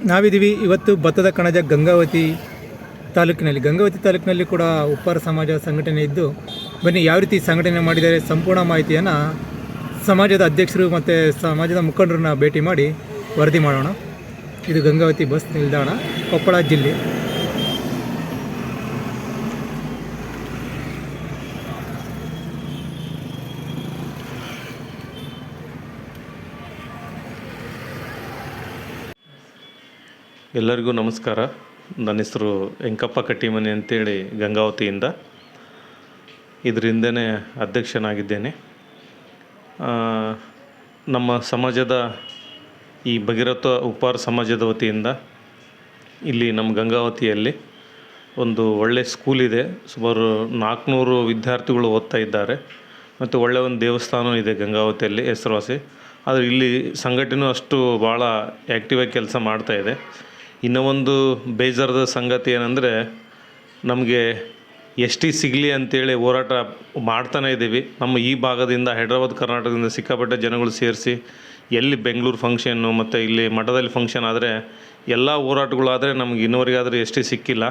ನಾವಿದ್ದೀವಿ ಇವತ್ತು ಭತ್ತದ ಕಣಜ ಗಂಗಾವತಿ ತಾಲೂಕಿನಲ್ಲಿ ಕೂಡ ಉಪ್ಪಾರ ಸಮಾಜ ಸಂಘಟನೆ ಇದ್ದು, ಬನ್ನಿ ಯಾವ ರೀತಿ ಸಂಘಟನೆ ಮಾಡಿದರೆ ಸಂಪೂರ್ಣ ಮಾಹಿತಿಯನ್ನು ಸಮಾಜದ ಅಧ್ಯಕ್ಷರು ಮತ್ತು ಸಮಾಜದ ಮುಖಂಡರನ್ನ ಭೇಟಿ ಮಾಡಿ ವರದಿ ಮಾಡೋಣ. ಇದು ಗಂಗಾವತಿ ಬಸ್ ನಿಲ್ದಾಣ, ಕೊಪ್ಪಳ ಜಿಲ್ಲೆ. ಎಲ್ಲರಿಗೂ ನಮಸ್ಕಾರ. ನನ್ನ ಹೆಸರು ವೆಂಕಪ್ಪ ಕಟ್ಟಿಮನಿ ಅಂತೇಳಿ ಗಂಗಾವತಿಯಿಂದ. ಇದರಿಂದನೇ ಅಧ್ಯಕ್ಷನಾಗಿದ್ದೇನೆ. ನಮ್ಮ ಸಮಾಜದ ಈ ಭಗೀರಥ ಉಪ್ಪಾರ ಸಮಾಜದ ವತಿಯಿಂದ ಇಲ್ಲಿ ನಮ್ಮ ಗಂಗಾವತಿಯಲ್ಲಿ ಒಂದು ಒಳ್ಳೆಯ ಸ್ಕೂಲ್ ಇದೆ. ಸುಮಾರು 400 ವಿದ್ಯಾರ್ಥಿಗಳು ಓದ್ತಾ ಇದ್ದಾರೆ ಮತ್ತು ಒಳ್ಳೆಯ ಒಂದು ದೇವಸ್ಥಾನ ಇದೆ ಗಂಗಾವತಿಯಲ್ಲಿ, ಹೆಸರುವಾಸಿ. ಆದರೆ ಇಲ್ಲಿ ಸಂಘಟನೆ ಅಷ್ಟು ಭಾಳ ಆ್ಯಕ್ಟಿವಾಗಿ ಕೆಲಸ ಮಾಡ್ತಾಯಿದೆ. ಇನ್ನೂ ಒಂದು ಬೇಜಾರದ ಸಂಗತಿ ಏನಂದರೆ, ನಮಗೆ ಟಿ ಸಿಗಲಿ ಅಂತೇಳಿ ಹೋರಾಟ ಮಾಡ್ತಾನೇ ಇದ್ದೀವಿ. ನಮ್ಮ ಈ ಭಾಗದಿಂದ, ಹೈದ್ರಾಬಾದ್ ಕರ್ನಾಟಕದಿಂದ ಸಿಕ್ಕಾಪಟ್ಟೆ ಜನಗಳು ಸೇರಿಸಿ ಎಲ್ಲಿ ಬೆಂಗಳೂರು ಫಂಕ್ಷನ್ನು ಮತ್ತು ಇಲ್ಲಿ ಮಠದಲ್ಲಿ ಫಂಕ್ಷನ್ ಆದರೆ ಎಲ್ಲ ಹೋರಾಟಗಳಾದರೆ ನಮ್ಗೆ ಇನ್ನೂವರೆಗಾದರೆ ಟಿ ಸಿಕ್ಕಿಲ್ಲ.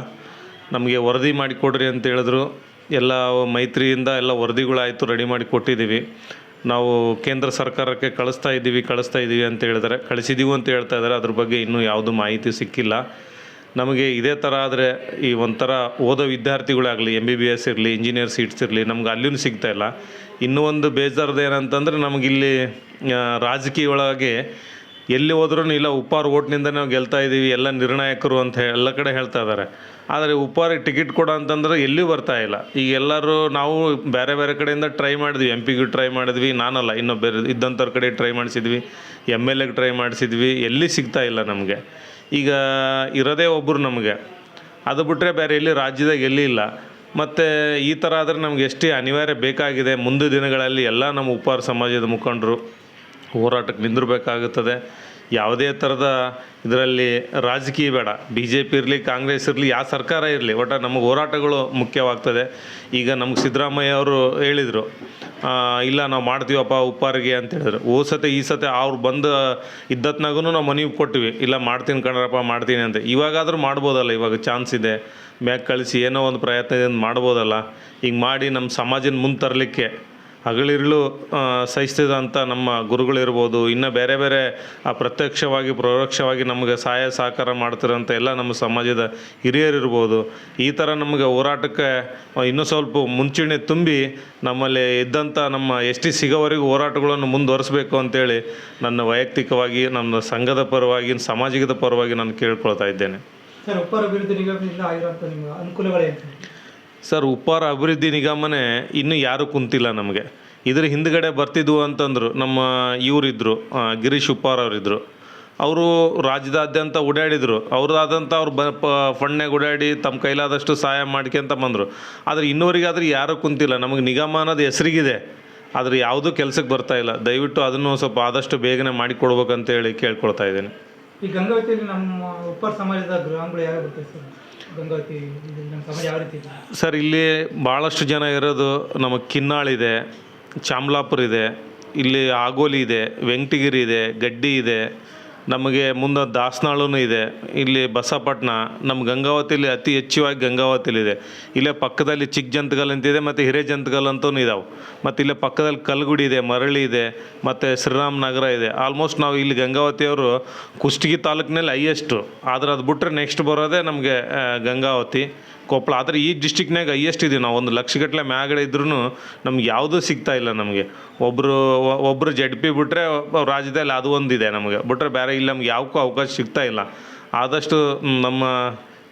ನಮಗೆ ವರದಿ ಮಾಡಿ ಕೊಡ್ರಿ ಅಂತ ಹೇಳಿದ್ರು. ಎಲ್ಲ ಮೈತ್ರಿಯಿಂದ ಎಲ್ಲ ವರದಿಗಳಾಯಿತು, ರೆಡಿ ಮಾಡಿ ಕೊಟ್ಟಿದ್ದೀವಿ. ನಾವು ಕೇಂದ್ರ ಸರ್ಕಾರಕ್ಕೆ ಕಳಿಸ್ತಾ ಇದ್ದೀವಿ ಅಂತ ಹೇಳಿದ್ದಾರೆ. ಕಳಿಸಿದ್ದೀವಿ ಅಂತ ಹೇಳ್ತಾ ಇದ್ದಾರೆ. ಅದ್ರ ಬಗ್ಗೆ ಇನ್ನೂ ಯಾವುದೂ ಮಾಹಿತಿ ಸಿಕ್ಕಿಲ್ಲ ನಮಗೆ. ಇದೇ ಥರ ಆದರೆ ಈ ಒಂಥರ ಓದೋ ವಿದ್ಯಾರ್ಥಿಗಳಾಗಲಿ, MBBS ಇರಲಿ, ಇಂಜಿನಿಯರ್ ಸೀಟ್ಸ್ ಇರಲಿ, ನಮ್ಗೆ ಅಲ್ಲಿಯೂ ಸಿಗ್ತಾಯಿಲ್ಲ. ಇನ್ನೂ ಒಂದು ಬೇಜಾರದು ಏನಂತಂದರೆ, ನಮಗಿಲ್ಲಿ ರಾಜಕೀಯ ಒಳಗೆ ಎಲ್ಲಿ ಹೋದ್ರೂ ಇಲ್ಲ ಉಪ್ಪಾರ ಓಟ್ನಿಂದ ನಾವು ಗೆಲ್ತಾ ಇದ್ದೀವಿ, ಎಲ್ಲ ನಿರ್ಣಾಯಕರು ಅಂತ ಎಲ್ಲ ಕಡೆ ಹೇಳ್ತಾ ಇದ್ದಾರೆ. ಆದರೆ ಉಪ್ಪಾರಿಗೆ ಟಿಕೆಟ್ ಕೊಡೋ ಅಂತಂದ್ರೆ ಎಲ್ಲಿಯೂ ಬರ್ತಾಯಿಲ್ಲ. ಈಗ ಎಲ್ಲರೂ ನಾವು ಬೇರೆ ಕಡೆಯಿಂದ ಟ್ರೈ ಮಾಡಿದ್ವಿ. MP ಟ್ರೈ ಮಾಡಿದ್ವಿ, ನಾನಲ್ಲ, ಇನ್ನೂ ಬೇರೆ ಇದ್ದಂಥವ್ರ ಕಡೆ ಟ್ರೈ ಮಾಡಿಸಿದ್ವಿ, MLAಗೆ ಟ್ರೈ ಮಾಡಿಸಿದ್ವಿ, ಎಲ್ಲಿ ಸಿಗ್ತಾಯಿಲ್ಲ ನಮಗೆ. ಈಗ ಇರೋದೇ ಒಬ್ಬರು ನಮಗೆ, ಅದು ಬಿಟ್ಟರೆ ಬೇರೆ ಎಲ್ಲಿ ರಾಜ್ಯದಾಗ ಎಲ್ಲಿ ಇಲ್ಲ. ಮತ್ತು ಈ ಥರ ಆದರೆ ನಮ್ಗೆ ಅನಿವಾರ್ಯ ಬೇಕಾಗಿದೆ. ಮುಂದೆ ದಿನಗಳಲ್ಲಿ ಎಲ್ಲ ನಮ್ಮ ಉಪ್ಪಾರ ಸಮಾಜದ ಮುಖಂಡರು ಹೋರಾಟಕ್ಕೆ ನಿಂದಿರಬೇಕಾಗುತ್ತದೆ. ಯಾವುದೇ ಥರದ ಇದರಲ್ಲಿ ರಾಜಕೀಯ ಬೇಡ. BJP ಇರಲಿ, ಕಾಂಗ್ರೆಸ್ ಇರಲಿ, ಯಾವ ಸರ್ಕಾರ ಇರಲಿ, ಒಟ್ಟು ನಮಗೆ ಹೋರಾಟಗಳು ಮುಖ್ಯವಾಗ್ತದೆ. ಈಗ ನಮ್ಗೆ ಸಿದ್ದರಾಮಯ್ಯ ಅವರು ಹೇಳಿದರು, ಇಲ್ಲ ನಾವು ಮಾಡ್ತೀವಪ್ಪ ಉಪ್ಪಾರಿಗೆ ಅಂತ ಹೇಳಿದ್ರು. ಈ ಸತಿ ಅವ್ರು ಬಂದು ಇದ್ದತ್ನಾಗೂ ನಾವು ಮನವಿ ಕೊಟ್ಟಿವಿ, ಇಲ್ಲ ಮಾಡ್ತೀನಿ ಕಣ್ರಪ್ಪ ಮಾಡ್ತೀನಿ ಅಂತ. ಇವಾಗಾದರೂ ಮಾಡ್ಬೋದಲ್ಲ, ಇವಾಗ ಚಾನ್ಸ್ ಇದೆ, ಮ್ಯಾಗೆ ಕಳಿಸಿ ಏನೋ ಒಂದು ಪ್ರಯತ್ನದಿಂದ ಮಾಡ್ಬೋದಲ್ಲ. ಈಗ ಮಾಡಿ ನಮ್ಮ ಸಮಾಜದ ಮುಂದೆ ತರಲಿಕ್ಕೆ ಹಗಲಿರುಳು ಸಹಿಸ್ತಿದಂಥ ನಮ್ಮ ಗುರುಗಳಿರ್ಬೋದು, ಇನ್ನು ಬೇರೆ ಪ್ರತ್ಯಕ್ಷವಾಗಿ ಪರೋಕ್ಷವಾಗಿ ನಮಗೆ ಸಹಾಯ ಸಹಕಾರ ಮಾಡ್ತಿರೋಂಥ ಎಲ್ಲ ನಮ್ಮ ಸಮಾಜದ ಹಿರಿಯರಿರ್ಬೋದು. ಈ ಥರ ನಮಗೆ ಹೋರಾಟಕ್ಕೆ ಇನ್ನೂ ಸ್ವಲ್ಪ ಮುಂಚೂಣಿ ತುಂಬಿ ನಮ್ಮಲ್ಲಿ ಇದ್ದಂಥ ನಮ್ಮ ಟಿ ಸಿಗೋವರೆಗೂ ಹೋರಾಟಗಳನ್ನು ಮುಂದುವರಿಸಬೇಕು ಅಂತೇಳಿ ನನ್ನ ವೈಯಕ್ತಿಕವಾಗಿ, ನಮ್ಮ ಸಂಘದ ಪರವಾಗಿ, ಸಾಮಾಜಿಕದ ಪರವಾಗಿ ನಾನು ಕೇಳ್ಕೊಳ್ತಾ ಇದ್ದೇನೆ. ಸರ್, ಉಪ್ಪಾರ ಅಭಿವೃದ್ಧಿ ನಿಗಮದಿಂದ ಆಗಿರುವಂಥ ನಿಮ್ಮ ಅನುಕೂಲಗಳೇನು? ಸರ್, ಉಪ್ಪಾರ ಅಭಿವೃದ್ಧಿ ನಿಗಮನೇ ಇನ್ನೂ ಯಾರೂ ಕುಂತಿಲ್ಲ ನಮಗೆ. ಇದ್ರ ಹಿಂದ್ಗಡೆ ಬರ್ತಿದ್ವು ಅಂತಂದರು. ನಮ್ಮ ಇವರಿದ್ದರು, ಗಿರೀಶ್ ಉಪ್ಪಾರ ಅವರಿದ್ದರು. ಅವರು ರಾಜ್ಯದಾದ್ಯಂತ ಓಡಾಡಿದರು. ಅವ್ರದ್ದಾದಂಥ ಅವ್ರು ಫಂಡ್ನಾಗ ಓಡಾಡಿ ತಮ್ಮ ಕೈಲಾದಷ್ಟು ಸಹಾಯ ಮಾಡ್ಕೊಂತ ಬಂದರು. ಆದರೆ ಇನ್ನೂವರೆಗಾದ್ರೆ ಯಾರೂ ಕುಂತಿಲ್ಲ. ನಮಗೆ ನಿಗಮ ಅನ್ನೋದು ಹೆಸರಿಗಿದೆ, ಆದರೆ ಯಾವುದೂ ಕೆಲಸಕ್ಕೆ ಬರ್ತಾಯಿಲ್ಲ. ದಯವಿಟ್ಟು ಅದನ್ನು ಸ್ವಲ್ಪ ಆದಷ್ಟು ಬೇಗನೆ ಮಾಡಿಕೊಡ್ಬೇಕಂತೇಳಿ ಕೇಳ್ಕೊಳ್ತಾ ಇದ್ದೀನಿ. ಈ ಗಂಗಾವತಿಯಲ್ಲಿ ನಮ್ಮ ಉಪ್ಪಾರ ಸಮಾಜದ ಗ್ರಾಮಗಳು ಯಾರು ಬರ್ತದೆ ಸರ್? ಗಂಗಾವತಿ ನಮ್ಮ ಸಮಾಜ ಯಾವ ರೀತಿ ಇದೆ ಸರ್? ಇಲ್ಲಿ ಭಾಳಷ್ಟು ಜನ ಇರೋದು ನಮ್ಮ ಕಿನ್ನಾಳಿದೆ, ಚಾಮ್ಲಾಪುರ ಇದೆ, ಇಲ್ಲಿ ಆಗೋಲಿ ಇದೆ, ವೆಂಕಟಗಿರಿ ಇದೆ, ಗಡ್ಡಿ ಇದೆ, ನಮಗೆ ಮುಂದೆ ದಾಸನಾಳೂ ಇದೆ, ಇಲ್ಲಿ ಬಸಪಟ್ಟಣ. ನಮ್ಮ ಗಂಗಾವತಿಯಲ್ಲಿ ಅತಿ ಹೆಚ್ಚಾಗಿ ಗಂಗಾವತಿಲಿದೆ. ಇಲ್ಲೇ ಪಕ್ಕದಲ್ಲಿ ಚಿಕ್ಕ ಜಂತಗಲ್ ಅಂತಿದೆ ಮತ್ತು ಹಿರೇ ಜಂತಗಲ್ ಅಂತೂ ಇದಾವೆ. ಮತ್ತು ಇಲ್ಲೇ ಪಕ್ಕದಲ್ಲಿ ಕಲ್ಗುಡಿ ಇದೆ, ಮರಳಿ ಇದೆ, ಮತ್ತು ಶ್ರೀರಾಮ್ ನಗರ ಇದೆ. ಆಲ್ಮೋಸ್ಟ್ ನಾವು ಇಲ್ಲಿ ಗಂಗಾವತಿಯವರು ಕುಷ್ಟಗಿ ತಾಲೂಕಿನಲ್ಲಿ ಹೈಯೆಸ್ಟು. ಆದರೆ ಅದು ಬಿಟ್ಟರೆ ನೆಕ್ಸ್ಟ್ ಬರೋದೇ ನಮಗೆ ಗಂಗಾವತಿ, ಕೊಪ್ಪಳ. ಆದರೆ ಈ ಡಿಸ್ಟಿಕ್ನಾಗ ಹೈಯೆಸ್ಟ್ ಇದೀವಿ ನಾವು. 1 ಲಕ್ಷಗಟ್ಟಲೆ ಮ್ಯಾಗಡೆ ಇದ್ರೂ ನಮ್ಗೆ ಯಾವುದೂ ಸಿಗ್ತಾಯಿಲ್ಲ ನಮಗೆ. ಒಬ್ಬರು ZP ಬಿಟ್ಟರೆ ರಾಜ್ಯದಲ್ಲಿ ಅದು ಒಂದಿದೆ ನಮಗೆ, ಬಿಟ್ಟರೆ ಬೇರೆ ಇಲ್ಲಿ ನಮ್ಗೆ ಯಾವಕ್ಕೂ ಅವಕಾಶ ಸಿಗ್ತಾಯಿಲ್ಲ. ಆದಷ್ಟು ನಮ್ಮ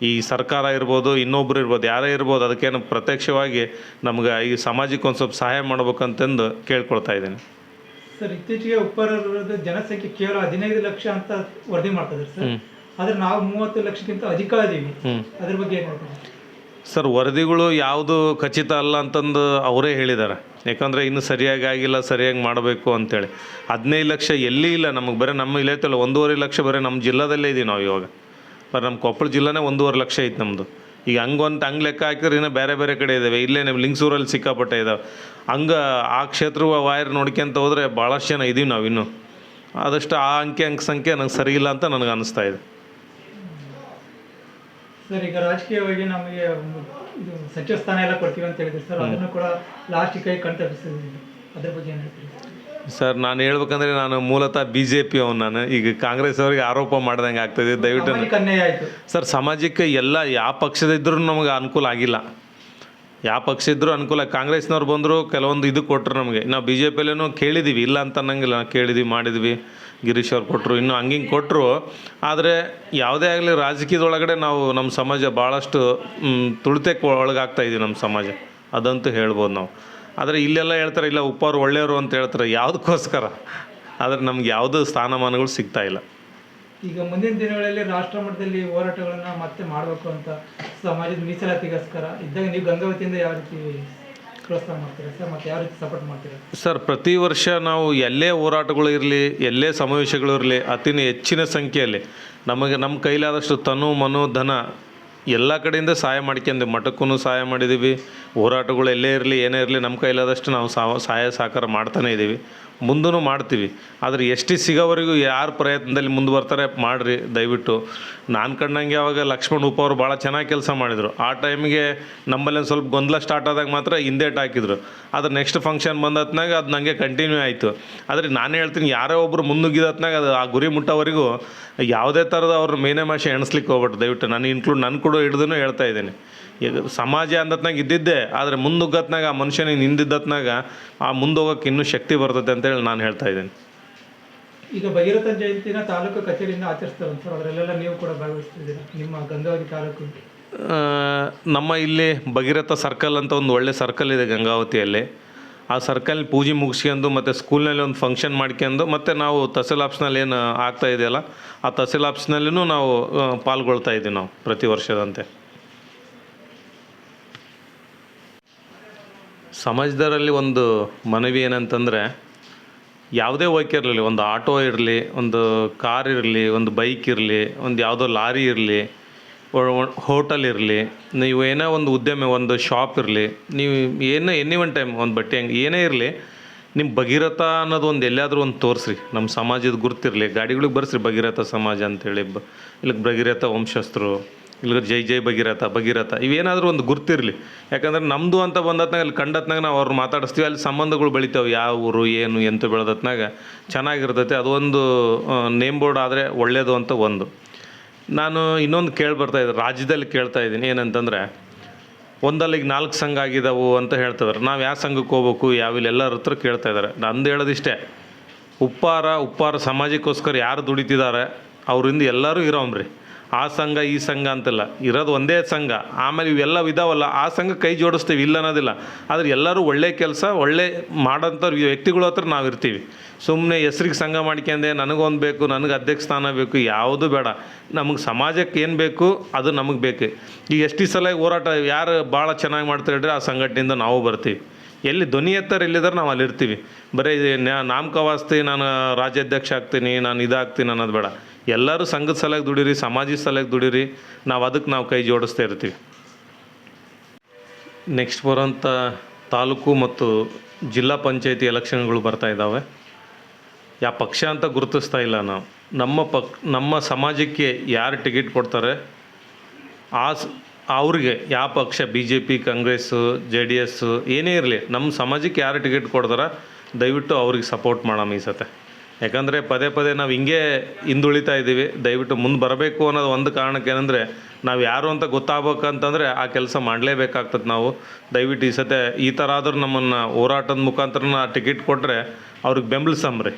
ಈ ಸರ್ಕಾರ ಇರ್ಬೋದು, ಇನ್ನೊಬ್ಬರು ಇರ್ಬೋದು, ಯಾರೇ ಇರ್ಬೋದು, ಅದಕ್ಕೇನು ಪ್ರತ್ಯಕ್ಷವಾಗಿ ನಮ್ಗೆ ಈ ಸಮಾಜಕ್ಕೆ ಒಂದು ಸ್ವಲ್ಪ ಸಹಾಯ ಮಾಡ್ಬೇಕಂತಂದು ಕೇಳ್ಕೊಳ್ತಾ ಇದ್ದೀನಿ. ಸರ್, ಇತ್ತೀಚೆಗೆ ಉಪ್ಪಾರದ ಜನಸಂಖ್ಯೆ ಕೇವಲ 15 ಲಕ್ಷ ಅಂತ ವರದಿ ಮಾಡ್ತಾರೆ ಸರ್. ಆದರೆ ನಾವು 30 ಲಕ್ಷಕ್ಕಿಂತ ಅಧಿಕ ಇದ್ದೀವಿ. ಅದ್ರ ಬಗ್ಗೆ ಏನು ಹೇಳ್ತಾರೆ ಸರ್? ವರದಿಗಳು ಯಾವುದು ಖಚಿತ ಅಲ್ಲ ಅಂತಂದು ಅವರೇ ಹೇಳಿದ್ದಾರೆ. ಯಾಕಂದರೆ ಇನ್ನೂ ಸರಿಯಾಗಿ ಆಗಿಲ್ಲ, ಸರಿಯಾಗಿ ಮಾಡಬೇಕು ಅಂತೇಳಿ. 15 ಲಕ್ಷ ಎಲ್ಲಿ ಇಲ್ಲ ನಮಗೆ. ಬರೀ ನಮ್ಮ ಇಲ್ಲ ಐತಲ್ಲ 1.5 ಲಕ್ಷ ಬರೀ ನಮ್ಮ ಜಿಲ್ಲಾದಲ್ಲೇ ಇದ್ದೀವಿ ನಾವು ಇವಾಗ. ಬರೀ ನಮ್ಮ ಕೊಪ್ಪಳ ಜಿಲ್ಲಾನೇ 1.5 ಲಕ್ಷ ಐತೆ ನಮ್ಮದು. ಈಗ ಹಂಗೆ ಲೆಕ್ಕ ಹಾಕಿದ್ರೆ ಇನ್ನೂ ಬೇರೆ ಕಡೆ ಇದ್ದಾವೆ. ಇಲ್ಲೇ ನಮ್ಮ ಲಿಂಗಸೂರಲ್ಲಿ ಸಿಕ್ಕಾಪಟ್ಟೆ ಇದ್ದಾವೆ. ಹಂಗೆ ಆ ಕ್ಷೇತ್ರ ವಾಯರ್ ನೋಡ್ಕೊಂತ ಹೋದರೆ ಭಾಳಷ್ಟು ಜನ ಇದ್ದೀವಿ ನಾವು ಇನ್ನೂ. ಆದಷ್ಟು ಆ ಅಂಕಿ ಸಂಖ್ಯೆ ನಂಗೆ ಸರಿ ಇಲ್ಲ ಅಂತ ನನಗೆ ಅನ್ನಿಸ್ತಾ ಇದೆ. ಸರ್ ಈಗ ರಾಜಕೀಯವಾಗಿ ನಮಗೆ ಇದು ಸಚಿವ ಸ್ಥಾನ ಎಲ್ಲ ಕೊಡ್ತೀವಿ ಅಂತ ಹೇಳಿದ್ರು ಸರ್, ಅದನ್ನು ಕೂಡ ಲಾಸ್ಟ್ ಕೈ ಕಣ್ತಪ್ಪಿಸಿದ್ವಿ. ಅದ್ರ ಬಗ್ಗೆ ಏನು ಹೇಳ್ತೀರಿ ಸರ್? ನಾನು ಹೇಳ್ಬೇಕಂದ್ರೆ ನಾನು ಮೂಲತಃ BJP ಅವನು. ನಾನು ಈಗ ಕಾಂಗ್ರೆಸ್ ಅವರಿಗೆ ಆರೋಪ ಮಾಡ್ದಂಗೆ ಆಗ್ತದೆ. ದಯವಿಟ್ಟು ಅನ್ಯಾಯ ಆಯಿತು ಸರ್, ಸಮಾಜಕ್ಕೆ ಎಲ್ಲ ಯಾವ ಪಕ್ಷದಿದ್ರೂ ನಮಗೆ ಅನುಕೂಲ ಆಗಿಲ್ಲ. ಯಾವ ಪಕ್ಷ ಇದ್ದರೂ ಅನುಕೂಲ. ಕಾಂಗ್ರೆಸ್ನವ್ರು ಬಂದರು, ಕೆಲವೊಂದು ಇದು ಕೊಟ್ಟರು ನಮಗೆ. ನಾವು BJPಯಲ್ಲೂ ಕೇಳಿದ್ದೀವಿ, ಇಲ್ಲ ಅಂತ ಅನ್ನಂಗಿಲ್ಲ, ಕೇಳಿದ್ವಿ ಮಾಡಿದ್ವಿ. ಗಿರೀಶ್ ಅವ್ರು ಕೊಟ್ಟರು, ಇನ್ನೂ ಹಂಗಿಂಗೆ ಕೊಟ್ಟರು. ಆದರೆ ಯಾವುದೇ ಆಗಲಿ ರಾಜಕೀಯದೊಳಗಡೆ ನಾವು ನಮ್ಮ ಸಮಾಜ ಭಾಳಷ್ಟು ತುಳಿತಕ್ಕೆ ಒಳಗಾಗ್ತಾ ಇದೀವಿ ನಮ್ಮ ಸಮಾಜ, ಅದಂತೂ ಹೇಳ್ಬೋದು ನಾವು. ಆದರೆ ಇಲ್ಲೆಲ್ಲ ಹೇಳ್ತಾರೆ ಇಲ್ಲ ಉಪ್ಪಾರು ಒಳ್ಳೆಯವರು ಅಂತ ಹೇಳ್ತಾರೆ, ಯಾವುದಕ್ಕೋಸ್ಕರ? ಆದರೆ ನಮ್ಗೆ ಯಾವುದೂ ಸ್ಥಾನಮಾನಗಳು ಸಿಗ್ತಾ ಇಲ್ಲ. ಈಗ ಮುಂದಿನ ದಿನಗಳಲ್ಲಿ ರಾಷ್ಟ್ರ ಮಟ್ಟದಲ್ಲಿ ಹೋರಾಟಗಳನ್ನು ಮತ್ತೆ ಮಾಡಬೇಕು ಅಂತ ಸಮಾಜದ ಮೀಸಲಾತಿಗೋಸ್ಕರ ಇದ್ದಾಗ ನೀವು ಗಂಗಾವತಿಯಿಂದ ಯಾವ ರೀತಿ ಪ್ರೋತ್ಸಾಹ ಮಾಡ್ತೀರಾ ಸರ್, ಮತ್ತು ಯಾವ ರೀತಿ ಸಪೋರ್ಟ್ ಮಾಡ್ತೀರಾ ಸರ್? ಪ್ರತಿ ವರ್ಷ ನಾವು ಎಲ್ಲೇ ಹೋರಾಟಗಳು ಇರಲಿ, ಎಲ್ಲೇ ಸಮಾವೇಶಗಳು ಇರಲಿ, ಅತಿ ಹೆಚ್ಚಿನ ಸಂಖ್ಯೆಯಲ್ಲಿ ನಮ್ಮ ಕೈಲಾದಷ್ಟು ತನು ಮನು ಧನ ಎಲ್ಲ ಕಡೆಯಿಂದ ಸಹಾಯ ಮಾಡ್ಕೊಂಡು ಮಠಕ್ಕೂ ಸಹಾಯ ಮಾಡಿದ್ದೀವಿ. ಹೋರಾಟಗಳು ಎಲ್ಲೇ ಇರಲಿ ಏನೇ ಇರಲಿ ನಮ್ಮ ಕೈಲಾದಷ್ಟು ನಾವು ಸಹಾಯ ಸಹಕಾರ ಮಾಡ್ತಾನೇ ಇದ್ದೀವಿ, ಮುಂದೂ ಮಾಡ್ತೀವಿ. ಆದರೆ ಎಷ್ಟು ಸಿಗೋವರೆಗೂ ಯಾರು ಪ್ರಯತ್ನದಲ್ಲಿ ಮುಂದೆ ಬರ್ತಾರೆ ಮಾಡಿರಿ ದಯವಿಟ್ಟು. ನಾನು ಕಂಡಂಗೆ ಅವಾಗ ಲಕ್ಷ್ಮಣ್ ಉಪ್ಪ ಅವರು ಭಾಳ ಚೆನ್ನಾಗಿ ಕೆಲಸ ಮಾಡಿದರು. ಆ ಟೈಮಿಗೆ ನಮ್ಮಲ್ಲಿ ಒಂದು ಸ್ವಲ್ಪ ಗೊಂದಲ ಸ್ಟಾರ್ಟ್ ಆದಾಗ ಮಾತ್ರ ಹಿಂದೇಟು ಹಾಕಿದ್ರು. ಆದರೆ ನೆಕ್ಸ್ಟ್ ಫಂಕ್ಷನ್ ಬಂದತ್ನಾಗ ಅದು ನನಗೆ ಕಂಟಿನ್ಯೂ ಆಯಿತು. ಆದರೆ ನಾನು ಹೇಳ್ತೀನಿ, ಯಾರೇ ಒಬ್ಬರು ಮುನ್ನುಗ್ಗಿದತ್ನಾಗ ಅದು ಆ ಗುರಿ ಮುಟ್ಟೋವರೆಗೂ ಯಾವುದೇ ಥರದ ಅವ್ರ ಮೇನೆ ಮಾಷೆ ಎಣಿಸ್ಲಿಕ್ಕೆ ಹೋಗ್ಬಿಟ್ಟು ದಯವಿಟ್ಟು. ನಾನು ಕೂಡ ಹಿಡಿದು ಹೇಳ್ತಾ ಇದ್ದೀನಿ. ಈಗ ಸಮಾಜ ಅಂದತ್ನಾಗ ಇದ್ದಿದ್ದೆ, ಆದರೆ ಮುಂದುಗ್ಗತ್ನಾಗ ಆ ಮನುಷ್ಯನಿಗೆ ನಿಂದಿದ್ದತ್ನಾಗ ಆ ಮುಂದೋಗೋಕ್ಕೆ ಇನ್ನೂ ಶಕ್ತಿ ಬರ್ತದೆ ಅಂತೇಳಿ ನಾನು ಹೇಳ್ತಾ ಇದ್ದೀನಿ. ಈಗ ಭಗೀರಥ ಜಯಂತಿನ ತಾಲೂಕು ಕಚೇರಿಯಿಂದ ಆಚರಿಸ್ತಾರೆ ಸರ್, ಅದರಲ್ಲೆಲ್ಲ ನೀವು ಕೂಡ ಭಾಗವಹಿಸ್ತಿದ್ದೀರಾ ನಿಮ್ಮ ಗಂಗಾವತಿ ತಾಲೂಕು? ನಮ್ಮ ಇಲ್ಲಿ ಭಗೀರಥ ಸರ್ಕಲ್ ಅಂತ ಒಂದು ಒಳ್ಳೆ ಸರ್ಕಲ್ ಇದೆ ಗಂಗಾವತಿಯಲ್ಲಿ. ಆ ಸರ್ಕಲ್ ಪೂಜೆ ಮುಗಿಸ್ಕೊಂಡು ಮತ್ತು ಸ್ಕೂಲ್ನಲ್ಲಿ ಒಂದು ಫಂಕ್ಷನ್ ಮಾಡ್ಕೊಂಡು ಮತ್ತು ನಾವು ತಹಸೀಲ್ ಆಫೀಸ್ನಲ್ಲಿ ಏನು ಆಗ್ತಾ ಇದೆಯಲ್ಲ ಆ ತಹಸೀಲ್ ಆಫೀಸ್ನಲ್ಲೂ ನಾವು ಪಾಲ್ಗೊಳ್ತಾ ಇದ್ದೀವಿ ನಾವು ಪ್ರತಿ ವರ್ಷದಂತೆ. ಸಮಾಜದರಲ್ಲಿ ಒಂದು ಮನವಿ ಏನಂತಂದರೆ, ಯಾವುದೇ ವೆಹಿಕಲ್ ಇರಲಿ, ಒಂದು ಆಟೋ ಇರಲಿ, ಒಂದು ಕಾರ್ ಇರಲಿ, ಒಂದು ಬೈಕ್ ಇರಲಿ, ಒಂದು ಯಾವುದೋ ಲಾರಿ ಇರಲಿ, ಹೋಟೆಲ್ ಇರಲಿ, ನೀವು ಏನೋ ಒಂದು ಉದ್ಯಮ, ಒಂದು ಶಾಪ್ ಇರಲಿ, ನೀವು ಏನೋ ಎನಿ ಒನ್ ಟೈಮ್ ಒಂದು ಬಟ್ಟೆ ಅಂಗಡಿ ಏನೇ ಇರಲಿ, ನಿಮ್ಮ ಭಗೀರಥ ಅನ್ನೋದು ಒಂದು ಎಲ್ಲಾದರೂ ಒಂದು ತೋರಿಸ್ರಿ. ನಮ್ಮ ಸಮಾಜದ ಗುರುತಿರಲಿ, ಗಾಡಿಗಳಿಗೆ ಬರ್ಸ್ರಿ ಭಗೀರಥ ಸಮಾಜ ಅಂತೇಳಿ, ಇಲ್ಲಿಗೆ ಭಗೀರಥ ವಂಶಸ್ಥರು, ಇಲ್ಲಿಗೆ ಜೈ ಜೈ ಭಗೀರಥ ಇವೇನಾದರೂ ಒಂದು ಗುರ್ತಿರಲಿ. ಯಾಕಂದರೆ ನಮ್ಮದು ಅಂತ ಬಂದತ್ನಾಗ ಅಲ್ಲಿ ಕಂಡತ್ನಾಗ ನಾವು ಅವ್ರು ಮಾತಾಡಿಸ್ತೀವಿ, ಅಲ್ಲಿ ಸಂಬಂಧಗಳು ಬೆಳಿತಾವೆ. ಯಾವ ಊರು ಏನು ಎಂತ ಬೆಳೆದತ್ನಾಗ ಚೆನ್ನಾಗಿರ್ತೈತೆ. ಅದು ಒಂದು ನೇಮ್ ಬೋರ್ಡ್ ಆದರೆ ಒಳ್ಳೆಯದು ಅಂತ ಒಂದು. ನಾನು ಇನ್ನೊಂದು ಬರ್ತಾಯಿದ್ದೆ, ರಾಜ್ಯದಲ್ಲಿ ಕೇಳ್ತಾ ಇದ್ದೀನಿ ಏನಂತಂದರೆ, ಒಂದಲ್ಲಿಗೆ 4 ಸಂಘ ಆಗಿದ್ದಾವು ಅಂತ ಹೇಳ್ತಿದ್ದಾರೆ. ನಾವು ಯಾವ ಸಂಘಕ್ಕೆ ಹೋಗ್ಬೇಕು, ಯಾವಿಲ್ಲ ಎಲ್ಲರ ಹತ್ರ ಕೇಳ್ತಾ ಇದ್ದಾರೆ. ನಂದು ಹೇಳೋದಿಷ್ಟೇ, ಉಪ್ಪಾರ ಸಮಾಜಕ್ಕೋಸ್ಕರ ಯಾರು ದುಡಿತಿದ್ದಾರೆ ಅವರಿಂದ ಎಲ್ಲರೂ ಇರೋಮ್ರಿ. ಆ ಸಂಘ ಈ ಸಂಘ ಅಂತಿಲ್ಲ, ಇರೋದು ಒಂದೇ ಸಂಘ. ಆಮೇಲೆ ಇವೆಲ್ಲ ಇದಾವಲ್ಲ, ಆ ಸಂಘ ಕೈ ಜೋಡಿಸ್ತೀವಿ, ಇಲ್ಲ ಅನ್ನೋದಿಲ್ಲ. ಆದರೆ ಎಲ್ಲರೂ ಒಳ್ಳೆ ಕೆಲಸ ಒಳ್ಳೆ ಮಾಡೋಂಥ ವ್ಯಕ್ತಿಗಳ ಹತ್ರ ನಾವು ಇರ್ತೀವಿ. ಸುಮ್ಮನೆ ಹೆಸ್ರಿಗೆ ಸಂಘ ಮಾಡ್ಕೊಂಡೆ ನನಗೊಂದು ಬೇಕು, ನನಗೆ ಅಧ್ಯಕ್ಷ ಸ್ಥಾನ ಬೇಕು, ಯಾವುದು ಬೇಡ. ನಮಗೆ ಸಮಾಜಕ್ಕೆ ಏನು ಬೇಕು ಅದು ನಮಗೆ ಬೇಕು. ಈಗ ಎಷ್ಟು ಸಲ ಹೋರಾಟ ಯಾರು ಭಾಳ ಚೆನ್ನಾಗಿ ಮಾಡ್ತಾರೆ ಹೇಳ್ರಿ, ಆ ಸಂಘಟನೆಯಿಂದ ನಾವು ಬರ್ತೀವಿ. ಎಲ್ಲಿ ಧ್ವನಿ ಎತ್ತರ ಎಲ್ಲಿದ್ದಾರೆ ನಾವು ಅಲ್ಲಿರ್ತೀವಿ. ಬರೀ ನಾಮಕವಾಸ್ತಿ ನಾನು ರಾಜ್ಯಾಧ್ಯಕ್ಷ ಆಗ್ತೀನಿ, ನಾನು ಇದಾಗ್ತೀನಿ ಅನ್ನೋದು ಬೇಡ. ಎಲ್ಲರೂ ಸಂಘದ ಸಲಕ್ಕೆ ದುಡೀರಿ, ಸಮಾಜದ ಸಲಕ್ಕೆ ದುಡೀರಿ. ನಾವು ಕೈ ಜೋಡಿಸ್ತಾ ಇರ್ತೀವಿ. ನೆಕ್ಸ್ಟ್ ಬರೋಂಥ ತಾಲೂಕು ಮತ್ತು ಜಿಲ್ಲಾ ಪಂಚಾಯತಿ ಎಲೆಕ್ಷನ್ಗಳು ಬರ್ತಾ ಇದ್ದಾವೆ. ಯಾವ ಪಕ್ಷ ಅಂತ ಗುರುತಿಸ್ತಾ ಇಲ್ಲ ನಾವು. ನಮ್ಮ ಸಮಾಜಕ್ಕೆ ಯಾರು ಟಿಕೆಟ್ ಕೊಡ್ತಾರೆ ಅವ್ರಿಗೆ ಯಾವ ಪಕ್ಷ, BJP, ಕಾಂಗ್ರೆಸ್ಸು, JDS ಏನೇ ಇರಲಿ, ನಮ್ಮ ಸಮಾಜಕ್ಕೆ ಯಾರು ಟಿಕೆಟ್ ಕೊಡ್ತಾರೆ ದಯವಿಟ್ಟು ಅವ್ರಿಗೆ ಸಪೋರ್ಟ್ ಮಾಡೋಣ ಈ ಸತೆ. ಯಾಕಂದರೆ ಪದೇ ನಾವು ಹಿಂಗೆ ಹಿಂದುಳಿತಾ ಇದ್ದೀವಿ. ದಯವಿಟ್ಟು ಮುಂದೆ ಬರಬೇಕು ಅನ್ನೋದು ಒಂದು ಕಾರಣಕ್ಕೆ. ಏನಂದರೆ ನಾವು ಯಾರು ಅಂತ ಗೊತ್ತಾಗಬೇಕಂತಂದರೆ ಆ ಕೆಲಸ ಮಾಡಲೇಬೇಕಾಗ್ತದೆ ನಾವು. ದಯವಿಟ್ಟು ಈ ಸತೆ ಈ ಥರ ಆದರೂ ನಮ್ಮನ್ನು ಹೋರಾಟದ ಮುಖಾಂತರ ಟಿಕೆಟ್ ಕೊಟ್ಟರೆ ಅವ್ರಿಗೆ ಬೆಂಬಲಿಸಮ್ರಿ.